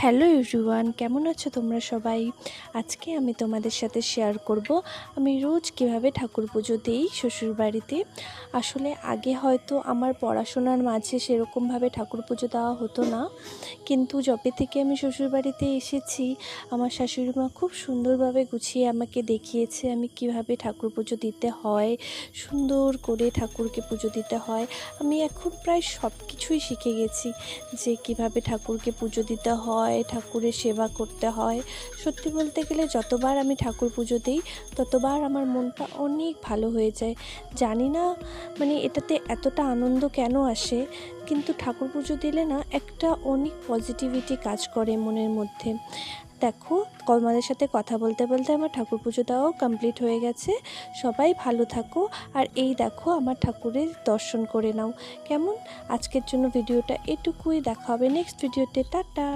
Hello everyone, কেমন আছো তোমরা সবাই? আজকে আমি তোমাদের সাথে শেয়ার করব আমি রোজ কিভাবে ঠাকুর পুজো দিই শ্বশুরবাড়িতে। আসলে আগে হয়তো আমার পড়াশোনার মাঝে সেরকমভাবে ঠাকুর পুজো দেওয়া হতো না, কিন্তু যবে থেকে আমি শ্বশুরবাড়িতে এসেছি আমার শাশুড়ি মা খুব সুন্দরভাবে গুছিয়ে আমাকে দেখিয়েছে আমি কিভাবে ঠাকুর পুজো দিতে হয়, সুন্দর করে ঠাকুরকে পুজো দিতে হয়। আমি এখন প্রায় সব কিছুই শিখে গেছি, যে কিভাবে ঠাকুরকে পুজো দিতে হয়, ঠাকুরের সেবা করতে হয়। সত্যি বলতে গেলে যতবার আমি ঠাকুর পুজো দিই ততবার আমার মনটা অনেক ভালো হয়ে যায়। জানি না মানে এটাতে এতটা আনন্দ কেন আসে, কিন্তু ঠাকুর পুজো দিলে না একটা অনেক পজিটিভিটি কাজ করে মনের মধ্যে। দেখো, তোমাদের সাথে কথা বলতে বলতে আমার ঠাকুর পুজো দেওয়াও কমপ্লিট হয়ে গেছে। সবাই ভালো থাকো, আর এই দেখো আমার ঠাকুরের দর্শন করে নাও। কেমন? আজকের জন্য ভিডিওটা এটুকুই, দেখা হবে নেক্সট ভিডিওতে। টাটা।